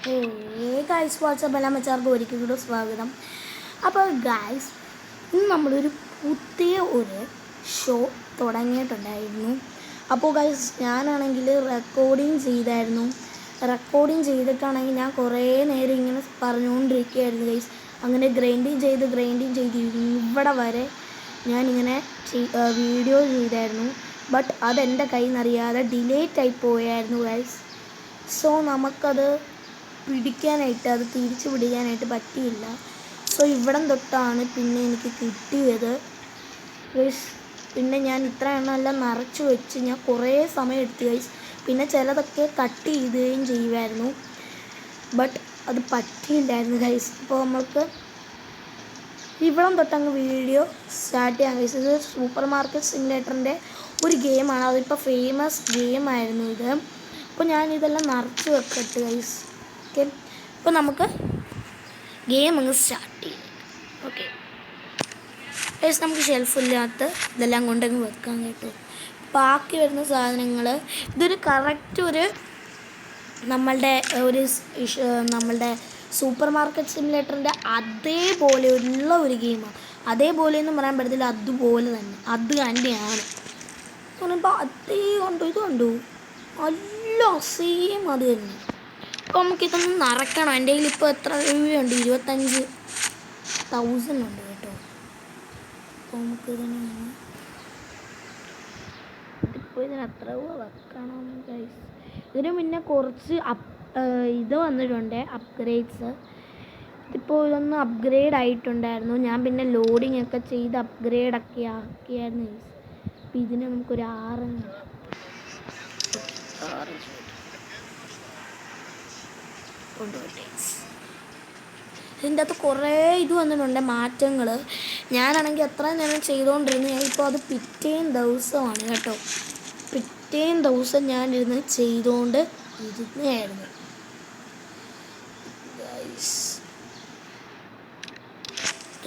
Hey guys WhatsApp എല്ലാം വെച്ചാർക്ക് ഒരിക്കൽ കൂടെ സ്വാഗതം. അപ്പോൾ ഗൈസ് ഇന്ന് നമ്മളൊരു പുതിയ ഒരു ഷോ തുടങ്ങിയിട്ടുണ്ടായിരുന്നു. അപ്പോൾ ഗൈസ് ഞാനാണെങ്കിൽ റെക്കോർഡിങ് ചെയ്തിട്ടാണെങ്കിൽ ഞാൻ കുറേ നേരം ഇങ്ങനെ പറഞ്ഞുകൊണ്ടിരിക്കുകയായിരുന്നു ഗൈസ്. അങ്ങനെ ഗ്രൈൻഡിങ് ചെയ്ത് ഇവിടെ വരെ ഞാനിങ്ങനെ വീഡിയോ ചെയ്തായിരുന്നു. ബട്ട് അതെൻ്റെ കയ്യിൽ നിന്നറിയാതെ ഡിലേറ്റ് ആയി പോയായിരുന്നു ഗൈസ്. സോ നമുക്കത് അത് തിരിച്ചു പിടിക്കാനായിട്ട് പറ്റിയില്ല. സോ ഇവിടം തൊട്ടാണ് പിന്നെ എനിക്ക് കിട്ടിയത്. പിന്നെ ഞാൻ ഇത്ര എണ്ണമെല്ലാം നിറച്ച് വെച്ച് ഞാൻ കുറേ സമയം എടുത്തു ഗൈസ്. പിന്നെ ചിലതൊക്കെ കട്ട് ചെയ്യുകയും ചെയ്യുമായിരുന്നു. ബട്ട് അത് പറ്റിയില്ലായിരുന്നു ഗൈസ്. അപ്പോൾ നമ്മൾക്ക് ഇവിടം തൊട്ടങ്ങ് വീഡിയോ സ്റ്റാർട്ട് ചെയ്യാൻ ഗൈസ്. ഇത് സൂപ്പർ മാർക്കറ്റ് സിമുലേറ്ററിൻ്റെ ഒരു ഗെയിമാണ്. അതിപ്പോൾ ഫേമസ് ഗെയിമായിരുന്നു ഇത്. അപ്പോൾ ഞാനിതെല്ലാം നിറച്ച് വെക്കട്ടെ ഗൈസ്. ഓക്കെ, അപ്പോൾ നമുക്ക് ഗെയിം അങ്ങ് സ്റ്റാർട്ട് ചെയ്യാം. ഓക്കെ ഗൈസ്, നമുക്ക് ഷെൽഫില്ലാത്ത ഇതെല്ലാം കൊണ്ടങ്ങ് വെക്കാൻ കേട്ടോ. ബാക്കി വരുന്ന സാധനങ്ങൾ ഇതൊരു കറക്റ്റ് നമ്മളുടെ സൂപ്പർ മാർക്കറ്റ് സിമുലേറ്ററിൻ്റെ അതേപോലെ ഉള്ള ഒരു ഗെയിമാണ്. അതേപോലെ ഒന്നും പറയാൻ പറ്റത്തില്ല, അതുപോലെ തന്നെ അത് തന്നെയാണ് പറയുമ്പോൾ അതേ കണ്ടു. ഇത് കണ്ടു, നല്ല സെയിം അത് തന്നെ. അപ്പോൾ നമുക്കിതൊന്ന് നിറയ്ക്കണം. എൻ്റെ കയ്യിൽ ഇപ്പോൾ എത്ര രൂപയുണ്ട്? 25,000 ഉണ്ട് കേട്ടോ. അപ്പോൾ ഇതിന് എത്ര രൂപ വെക്കണം ഗൈസ്? ഇതിന് പിന്നെ കുറച്ച് ഇത് വന്നിട്ടുണ്ട്, അപ്ഗ്രേഡ്സ്. ഇതിപ്പോൾ ഇതൊന്ന് അപ്ഗ്രേഡ് ആയിട്ടുണ്ടായിരുന്നു. ഞാൻ പിന്നെ ലോഡിങ് ഒക്കെ ചെയ്ത് അപ്ഗ്രേഡൊക്കെ ആക്കിയായിരുന്നു ഗൈസ്. അപ്പോൾ ഇതിന് നമുക്കൊരു 6 കൊണ്ടുപോട്ടെ. ഇതിൻ്റെ അകത്ത് കുറേ ഇത് വന്നിട്ടുണ്ട്, മാറ്റങ്ങൾ. ഞാനാണെങ്കിൽ എത്ര നേരം ചെയ്തുകൊണ്ടിരുന്നു. ഞാനിപ്പോൾ അത് പിറ്റേം ദിവസമാണ് കേട്ടോ. പിറ്റേം ദിവസം ഞാനിരുന്ന് ചെയ്തുകൊണ്ട് ഇരുന്നായിരുന്നു.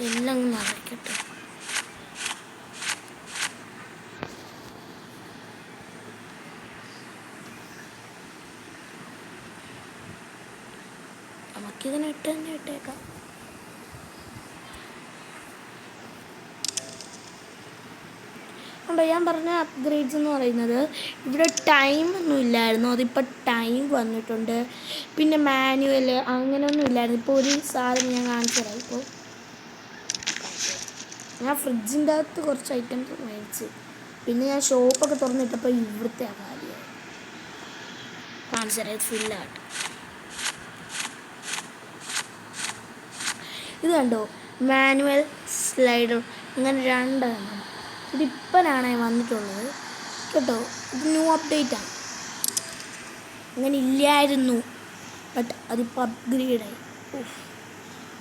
എല്ലാം നടക്കട്ടെ. നമുക്കിതിന് ഇട്ടേക്കാം. ഉണ്ടോ ഞാൻ പറഞ്ഞ അപ്ഗ്രേഡ്സ് എന്ന് പറയുന്നത്? ഇവിടെ ടൈം ഒന്നും ഇല്ലായിരുന്നു, അതിപ്പോൾ ടൈം വന്നിട്ടുണ്ട്. പിന്നെ മാനുവൽ അങ്ങനെയൊന്നും ഇല്ലായിരുന്നു. ഇപ്പോൾ ഒരു സാധനം ഞാൻ കാണിച്ചു തരാം. ഇപ്പോൾ ഞാൻ ഫ്രിഡ്ജിൻ്റെ അകത്ത് കുറച്ച് ഐറ്റംസ് മേടിച്ച്, പിന്നെ ഞാൻ ഷോപ്പൊക്കെ തുറന്നിട്ടപ്പോൾ ഇവിടുത്തെ കാര്യം കാണിച്ചു തരാം. ഇത് ഫുള്ളായിട്ട് ഇത് കണ്ടോ, മാനുവൽ, സ്ലൈഡർ, അങ്ങനെ 2 എണ്ണം. ഇതിപ്പോഴാണ് വന്നിട്ടുള്ളത് കേട്ടോ. ഇത് ന്യൂ അപ്ഡേറ്റാണ്, അങ്ങനെ ഇല്ലായിരുന്നു. ബട്ട് അതിപ്പോൾ അപ്ഗ്രേഡായി.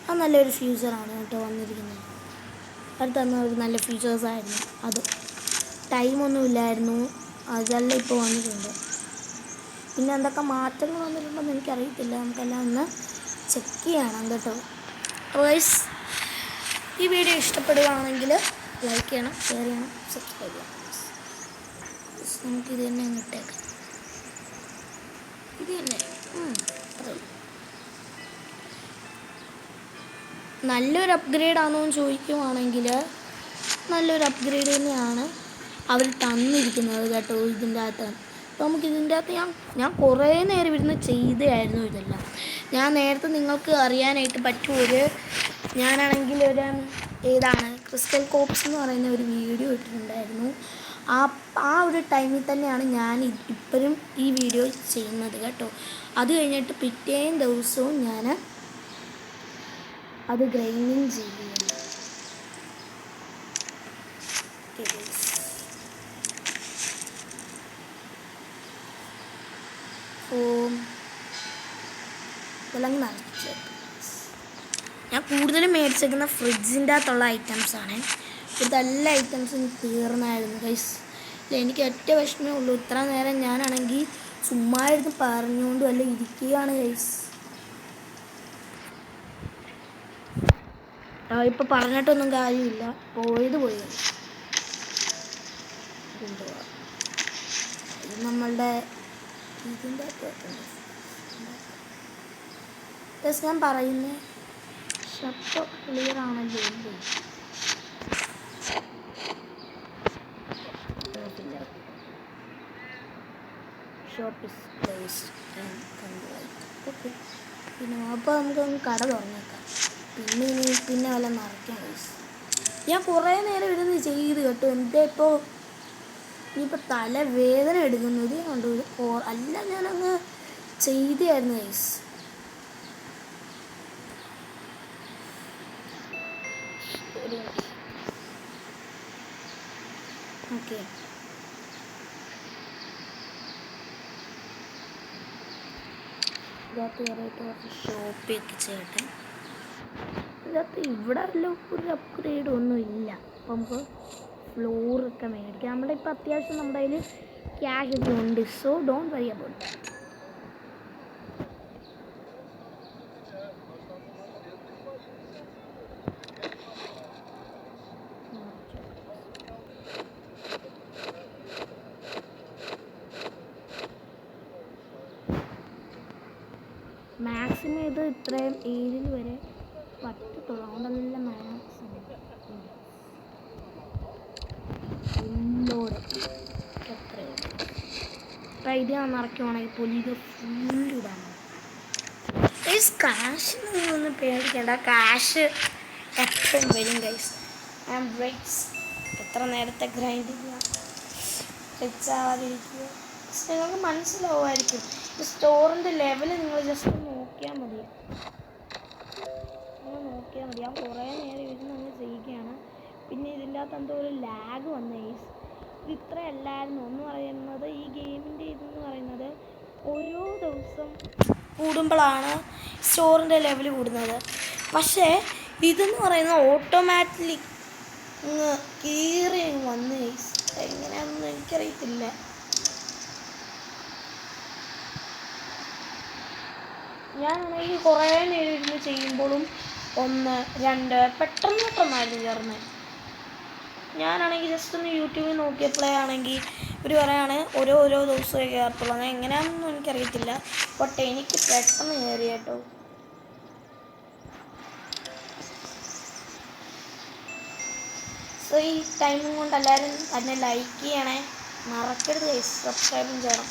അത് നല്ലൊരു ഫ്യൂച്ചറാണ് കേട്ടോ വന്നിരിക്കുന്നത്. അടുത്ത് തന്ന ഒരു നല്ല ഫീച്ചേഴ്സായിരുന്നു. അത് ടൈമൊന്നും ഇല്ലായിരുന്നു, അതെല്ലാം ഇപ്പോൾ വന്നിട്ടുണ്ട്. പിന്നെ എന്തൊക്കെ മാറ്റങ്ങൾ വന്നിട്ടുണ്ടെന്ന് എനിക്കറിയത്തില്ല, നമുക്കെല്ലാം ഒന്ന് ചെക്ക് ചെയ്യണം കേട്ടോ. ഗൈസ്, ഈ വീഡിയോ ഇഷ്ടപ്പെടുകയാണെങ്കിൽ ലൈക്ക് ചെയ്യണം, ഷെയർ ചെയ്യണം, സബ്സ്ക്രൈബ് ചെയ്യണം. നമുക്കിത് തന്നെ ഇട്ടേക്കാം. ഇത് തന്നെ നല്ലൊരു അപ്ഗ്രേഡാണോ എന്ന് ചോദിക്കുവാണെങ്കിൽ നല്ലൊരു അപ്ഗ്രേഡ് തന്നെയാണ് അവർ തന്നിരിക്കുന്നത് കേട്ടോ ഇതിൻ്റെ അകത്ത്. അപ്പോൾ നമുക്കിതിൻ്റെ അകത്ത് ഞാൻ കുറേ നേരം ഇരുന്ന് ചെയ്തതായിരുന്നു ഇതെല്ലാം. ഞാൻ നേരത്തെ നിങ്ങൾക്ക് അറിയാനായിട്ട് പറ്റുമൊരു ഞാനാണെങ്കിൽ ഏതാണ് ക്രിസ്റ്റൽ കോപ്സ് എന്ന് പറയുന്ന ഒരു വീഡിയോ ഇട്ടിട്ടുണ്ടായിരുന്നു. ആ ഒരു ടൈമിൽ തന്നെയാണ് ഞാൻ ഇപ്പോഴും ഈ വീഡിയോ ചെയ്യുന്നത് കേട്ടോ. അത് കഴിഞ്ഞിട്ട് പിറ്റേം ദിവസവും ഞാൻ അത് ഗ്രൈൻഡിങ് ചെയ്യുകയാണ്. ഇതെല്ലാം നിറച്ച് ഞാൻ കൂടുതലും മേടിച്ചേക്കുന്ന ഫ്രിഡ്ജിൻ്റെ അകത്തുള്ള ഐറ്റംസാണ്. ഇതെല്ലാ ഐറ്റംസും തീർന്നായിരുന്നു ഗൈസ്. എനിക്ക് ഒറ്റ വിഷമേ ഉള്ളൂ, ഇത്ര നേരം ഞാനാണെങ്കിൽ ചുമ്മാ ഇരുന്ന് പറഞ്ഞുകൊണ്ട് വല്ല ഇരിക്കുകയാണ് ഗൈസ്. ഇപ്പോൾ പറഞ്ഞിട്ടൊന്നും കാര്യമില്ല, പോയത് പോയി. ഇത് നമ്മളുടെ ഇതിൻ്റെ അകത്ത് ഗൈസ് ഞാൻ പറയുന്നത് ശബ്ദം ക്ലിയർ ആണല്ലോ അല്ലേ? Shop is closed and complete. Okay, പിന്നെ അപ്പോൾ നമുക്കൊന്ന് കട തുറന്നേക്കാം. പിന്നെ വല്ല നിറയ്ക്കാം ഗൈസ്. ഞാൻ കുറേ നേരം ഇരുന്ന് ചെയ്ത് കേട്ടോ. എൻ്റെ ഇനിയിപ്പോൾ തലവേദന എടുക്കുന്നത് കണ്ടു. അല്ല ഞാനങ്ങ് ചെയ്തായിരുന്നു ഗൈസ്. ഓക്കെ, ഇതിനകത്ത് കയറിയിട്ട് കുറച്ച് ഷോപ്പിയൊക്കെ ചെയ്യട്ടെ. ഇതിനകത്ത് ഇവിടെ ഒരു അപ്ഗ്രേഡ് ഒന്നും ഇല്ല. അപ്പോൾ നമുക്ക് ഫ്ലോറൊക്കെ മേടിക്കാം. നമ്മുടെ ഇപ്പോൾ അത്യാവശ്യം നമ്മുടെ കയ്യിൽ ക്യാഷ് ഒക്കെ ഉണ്ട്. So don't worry about that. Maximum ഇത് ഇത്രയും ഏരിയയിൽ വരെ പറ്റത്തുള്ളൂ. അതുകൊണ്ടല്ല മാക്സിമം ഫുള്ളോട് എത്രയുണ്ട്. അപ്പം ഇത് ഞാൻ നിറയ്ക്കുവാണെങ്കിൽ പോലും ഇത് ഫുള്ളിടാണ്. കാശിനൊന്നും പേടിക്കേണ്ട. കാശ് എപ്പോഴും വരും ഗൈസ്. ആൻഡ് റൈറ്റ്സ് എത്ര നേരത്തെ ഗ്രൈൻഡ് ചെയ്യുക, വെച്ചാവാതിരിക്കുക. നിങ്ങൾക്ക് മനസ്സിലാവുമായിരിക്കും. ഈ സ്റ്റോറിൻ്റെ ലെവൽ നിങ്ങൾ ജസ്റ്റ് നോക്കിയാൽ മതി. ഞാൻ കുറേ നേരം ഇരുന്ന് അങ്ങ് ചെയ്യുകയാണ്. പിന്നെ ഇതിൻ്റെ അകത്ത് എന്തോ ഒരു ലാഗ് വന്നു ഗൈസ്. ഇത് ഇത്രയല്ലായിരുന്നു. എന്ന് പറയുന്നത് ഈ ഗെയിമിൻ്റെ ഇതെന്ന് പറയുന്നത് ഓരോ ദിവസം കൂടുമ്പോഴാണ് സ്റ്റോറിൻ്റെ ലെവൽ കൂടുന്നത്. പക്ഷേ ഇതെന്ന് പറയുന്നത് ഓട്ടോമാറ്റിക്കലി കീറി വന്നു ഗൈസ്. എങ്ങനെയാണെന്ന് എനിക്കറിയത്തില്ല. ഞാനാണെങ്കിൽ കുറേ നേരം ഇരുന്ന് ചെയ്യുമ്പോഴും 1, 2 പെട്ടെന്നായിരുന്നു കയറുന്നത്. ഞാനാണെങ്കിൽ ജസ്റ്റ് ഒന്ന് യൂട്യൂബിൽ നോക്കിയപ്പോഴേ ആണെങ്കിൽ ഇവർ പറയുകയാണ് ഓരോ ദിവസമേ കയറത്തുള്ളൂ. അങ്ങനെ എങ്ങനെയാണെന്നൊന്നും എനിക്കറിയത്തില്ല. ബട്ട് എനിക്ക് പെട്ടെന്ന് കയറി കേട്ടോ. സോ ഈ ടൈമും കൊണ്ട് എല്ലാവരും തന്നെ ലൈക്ക് ചെയ്യണേ, മറക്കരുത് ഗൈസ്. സബ്സ്ക്രൈബും ചെയ്യണം.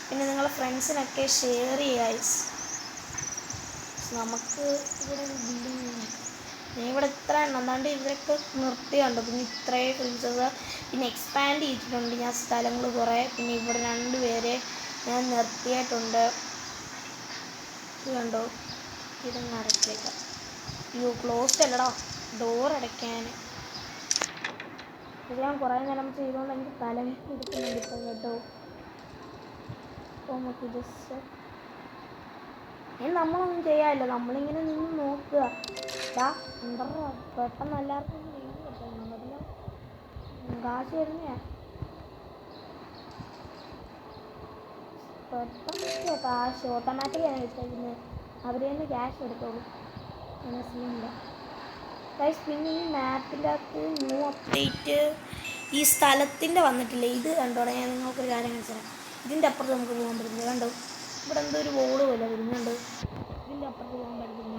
പിന്നെ നിങ്ങളുടെ ഫ്രണ്ട്സിനൊക്കെ ഷെയർ ചെയ്യുക. നമുക്ക് ഇവിടെ ബിൽഡിങ് ഞാൻ ഇവിടെ ഇത്ര എണ്ണം എന്താണ്ട് ഇവരൊക്കെ നിർത്തിയുണ്ട്. പിന്നെ ഇത്രയും ഫ്രീസസ് പിന്നെ എക്സ്പാൻഡ് ചെയ്തിട്ടുണ്ട് ഞാൻ സ്ഥലങ്ങൾ കുറേ. പിന്നെ ഇവിടെ 2 പേരെ ഞാൻ നിർത്തിയിട്ടുണ്ട്. ഇത് കണ്ടോ, ഇതങ്ങ് അടച്ചേക്കാം. അയ്യോ ക്ലോസ്ഡ് അല്ലടാ, ഡോർ അടയ്ക്കാൻ. ഇത് ഞാൻ കുറേ നേരം ചെയ്തുകൊണ്ട് എനിക്ക് തലവേദന എടുക്കുന്നുണ്ട് ഇപ്പം കേട്ടോ. അപ്പോൾ നമുക്ക് ജസ്റ്റ് നമ്മളൊന്നും ചെയ്യാമല്ലോ, നമ്മളിങ്ങനെ നിന്ന് നോക്കുക. എന്താ പെട്ടെന്ന് എല്ലാവർക്കും പറ്റില്ല. കാശ് വരുന്നേ പെട്ടെന്ന് കാശ് ഓട്ടോമാറ്റിക്കാണ് വെച്ചിരിക്കുന്നത്. അവർ തന്നെ ക്യാഷ് എടുത്തോളൂ. മനസ്സിലില്ല ഗൈസ്. പിന്നെ ഈ മാപ്പിൻ്റെ അകത്ത് ന്യൂ അപ്ഡേറ്റ് ഈ സ്ഥലത്തിൻ്റെ വന്നിട്ടില്ല. ഇത് കണ്ടോടെ ഞാൻ നിങ്ങൾക്കൊരു കാര്യം മനസ്സിലാക്കാം. ഇതിൻ്റെ അപ്പുറത്ത് നമുക്ക് പോകാൻ പറ്റില്ല. കണ്ടോ, ഇവിടെ എന്തോ ഒരു ബോർഡ് പോലെ വരുന്നുണ്ട്. ഇതിൻ്റെ അപ്പുറത്ത് പോകാൻ പറ്റില്ല.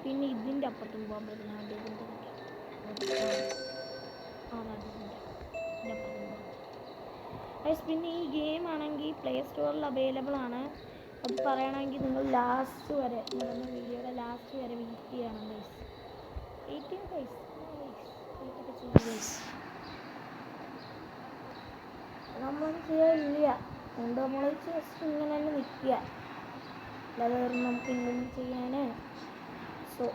പിന്നെ ഇതിൻ്റെ അപ്പുറത്തും പോകാൻ പറ്റില്ല. പിന്നെ ഈ ഗെയിം ആണെങ്കിൽ പ്ലേ സ്റ്റോറിൽ അവൈലബിൾ ആണ്. അത് പറയണമെങ്കിൽ നിങ്ങൾ ലാസ്റ്റ് വരെ നമ്മുടെ വീഡിയോയുടെ ലാസ്റ്റ് വരെ വെയിറ്റ് ചെയ്യണം ഗൈസ്. നമ്മളൊന്നും ചെയ്യാനില്ല. അതുകൊണ്ട് നമ്മൾ ജസ്റ്റ് ഇങ്ങനെ തന്നെ നിൽക്കുക. അല്ലാതെ നമുക്ക് ഇങ്ങനെ ചെയ്യാൻ. സോ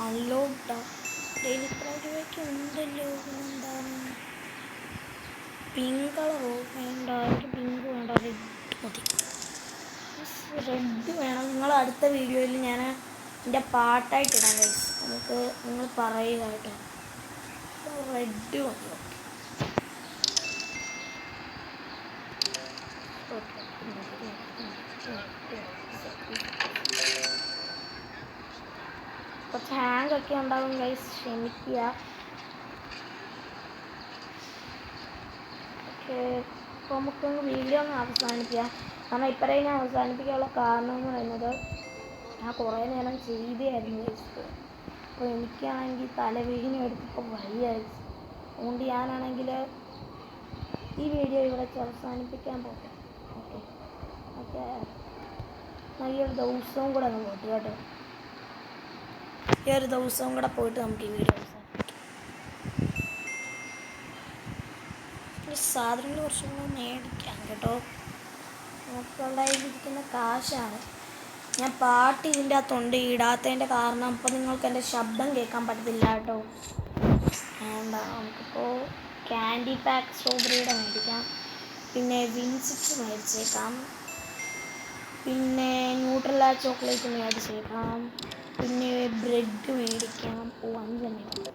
അൺലോക്ക്ഡാ ഡെയിലി ഇത്ര രൂപയ്ക്ക് ഉണ്ടല്ലോ. എന്താണ് പിങ്ക് കളറോ? വേണ്ട, എനിക്ക് പിങ്ക് വേണ്ട, റെഡ് മതി. റെഡ് വേണം. നിങ്ങൾ അടുത്ത വീഡിയോയിൽ ഞാൻ എൻ്റെ പാട്ടായിട്ടിടാം ഗൈസ്. നമുക്ക് നിങ്ങൾ പറയുക കേട്ടോ. ബ്രെഡ് മതി. കുറച്ച് ഹാങ് ഒക്കെ ഉണ്ടാവും ഗൈസ്, ക്ഷമിക്കുക. ഓക്കെ, അപ്പോൾ നമുക്ക് വീഡിയോ ഒന്ന് അവസാനിപ്പിക്കാം. കാരണം ഇപ്പോഴേ ഞാൻ അവസാനിപ്പിക്കാനുള്ള കാരണം എന്ന് പറയുന്നത് ഞാൻ കുറേ നേരം ചെയ്തായിരുന്നു ഗൈസ്. അപ്പോൾ എനിക്കാണെങ്കിൽ തലവേദന എടുത്തപ്പോൾ വയ്യായി. അതുകൊണ്ട് ഞാനാണെങ്കിൽ ഈ വീഡിയോ ഇവിടെ അവസാനിപ്പിക്കാൻ പോട്ടെ. ഓക്കെ ഓക്കെ, ഈ ഒരു ദിവസവും കൂടെ അങ്ങ് പോട്ടെ കേട്ടോ. ഈ ഒരു ദിവസവും കൂടെ പോയിട്ട് നമുക്ക് ഈ വീഡിയോ സാധനങ്ങൾ കുറച്ചും കൂടെ മേടിക്കാം കേട്ടോ. നമുക്കുണ്ടായിരിക്കുന്ന കാശാണ്. ഞാൻ പാട്ട് ഇതിൻ്റെ അകത്തുണ്ട്, ഇടാത്തതിൻ്റെ കാരണം ഇപ്പോൾ നിങ്ങൾക്ക് എൻ്റെ ശബ്ദം കേൾക്കാൻ പറ്റത്തില്ല കേട്ടോ. എന്താ, നമുക്കിപ്പോൾ ക്യാൻഡി പാക്ക് സ്ട്രോബെറിയുടെ മേടിക്കാം, പിന്നെ വിൻസിക്സ് മേടിച്ചേക്കാം, പിന്നെ ന്യൂട്രല്ല ചോക്ലേറ്റ് മേടിച്ചേക്കാം, പിന്നെ ബ്രെഡ് മേടിക്കാം. 5 തന്നെ ഉണ്ട്.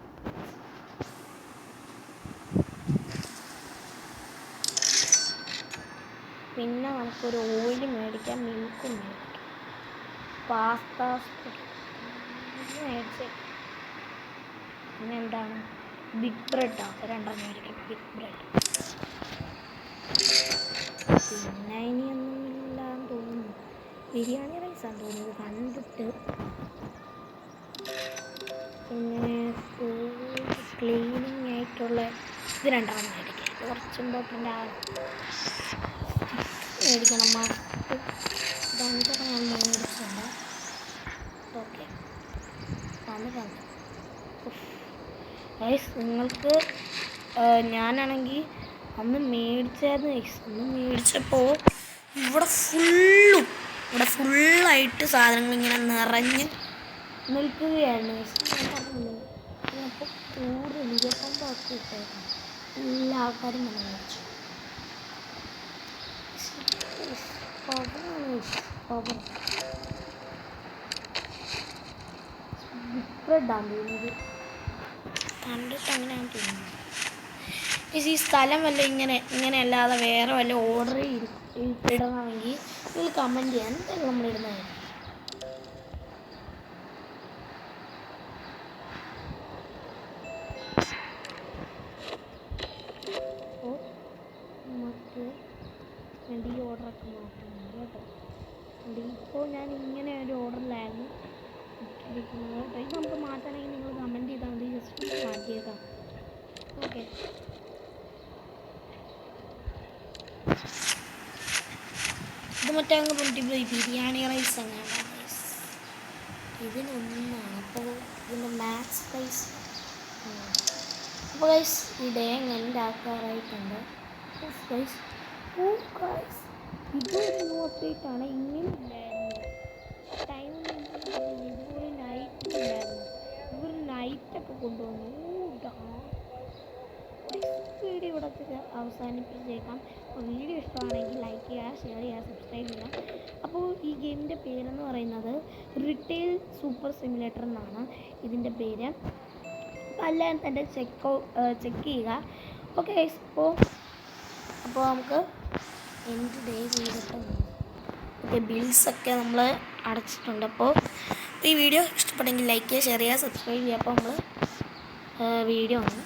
പിന്നെ നമുക്കൊരു ഓയിൽ മേടിക്കാം, മിൽക്കും മേടിക്കാം, പാസ്ത മേടിച്ചേക്കാം. പിന്നെ എന്താണ്, ബിഗ് ബ്രെഡാണ്, 2 മേടിക്കാം, ബിഗ് ബ്രെഡ്. പിന്നെ ഇനിയൊന്നുമില്ലാന്ന് തോന്നുന്നു. ബിരിയാണി റൈസാന്ന് തോന്നുന്നത് കണ്ടിട്ട്. പിന്നെ ക്ലീനിങ് ആയിട്ടുള്ള ഇത് 2 മേടിക്കാം. കുറച്ച് ഇമ്പോർട്ടൻ്റ് ആണ്, മേടിക്കണം. മസ്റ്റ് ഞാൻ മേടിച്ചിട്ടുണ്ട്. ഓക്കെ, വന്നിട്ടുണ്ട്. ഗൈസ്, നിങ്ങൾക്ക് ഞാനാണെങ്കിൽ അന്ന് മേടിച്ചായിരുന്നു ഗൈസ്. അന്ന് മേടിച്ചപ്പോൾ ഇവിടെ ഫുള്ളായിട്ട് സാധനങ്ങൾ ഇങ്ങനെ നിറഞ്ഞ് നിൽക്കുകയായിരുന്നു ഗൈസ്. ഞാൻ പറഞ്ഞില്ലേ, അപ്പോൾ കൂടുതൽ 25 ഇട്ടായിരുന്നു. എല്ലാ ആൾക്കാരും വന്ന് മേടിച്ചു. ബ്രെഡാണ് തോന്നുന്നത്, കണ്ടിട്ട് അങ്ങനെയാണ് തോന്നുന്നത്. ഈ സ്ഥലം വല്ല ഇങ്ങനെ അല്ലാതെ വേറെ വല്ല ഓർഡർ ഇടണമെങ്കിൽ നിങ്ങൾ കമൻറ്റ് ചെയ്യാൻ, എന്തായാലും നമ്മളിടുന്നതായിരിക്കും. അപ്പോൾ നമുക്ക് വേണ്ടി ഈ ഓർഡറൊക്കെ മാറ്റുന്നുണ്ട് കേട്ടോ. ഇപ്പോൾ ഞാൻ ഇങ്ങനെ ഒരു ഓർഡറിലായിരുന്നു ഇരിക്കുന്നത് കേട്ടോ. ഇത് നമുക്ക് മാറ്റണമെങ്കിൽ നിങ്ങൾ കമൻറ്റ് ചെയ്താൽ മതി, ജസ്റ്റ് മാറ്റിയേക്കാം. ഓക്കെ, ഇത് മറ്റേ അങ്ങ് ബിരിയാണി റൈസ് എങ്ങനെയാണ് റൈസ്, ഇതിനൊന്നാണ്. അപ്പോൾ ഇതിൻ്റെ മാക്സ് പ്രൈസ്. അപ്പോൾ ഗൈസ്, ഈ ഡേ എൻ്റെ ആക്കാറായിട്ടുണ്ട് ഗൈസ്. ഇതൊരു ന്യൂ അപ്ഡേറ്റ് ആണ്. ഇങ്ങനെ ഇല്ലായിരുന്നു ടൈം, ഇതുപോലെ നൈറ്റ് ഇല്ലായിരുന്നു. ഇവർ നൈറ്റൊക്കെ കൊണ്ടുവന്നു. വീഡിയോ ഇവിടെ അവസാനിപ്പിച്ചേക്കാം. അപ്പോൾ വീഡിയോ ഇഷ്ടമാണെങ്കിൽ ലൈക്ക് ചെയ്യുക, ഷെയർ ചെയ്യുക, സബ്സ്ക്രൈബ് ചെയ്യുക. അപ്പോൾ ഈ ഗെയിമിൻ്റെ പേരെന്ന് പറയുന്നത് റിട്ടെയിൽ സൂപ്പർ സിമുലേറ്റർ എന്നാണ് ഇതിൻ്റെ പേര്. അപ്പോൾ എല്ലാവരും തന്നെ ചെക്ക് ചെയ്യുക. ഓക്കെ ഗൈസ്, അപ്പോൾ നമുക്ക് എൻ്റെ ഡേ ചെയ്തിട്ട് ഓക്കെ, ബിൽസൊക്കെ നമ്മൾ അടച്ചിട്ടുണ്ട്. അപ്പോൾ ഈ വീഡിയോ ഇഷ്ടപ്പെട്ടെങ്കിൽ ലൈക്ക് ചെയ്യുക, ഷെയർ ചെയ്യുക, സബ്സ്ക്രൈബ് ചെയ്യുക. അപ്പോൾ നമ്മൾ വീഡിയോ ഒന്ന്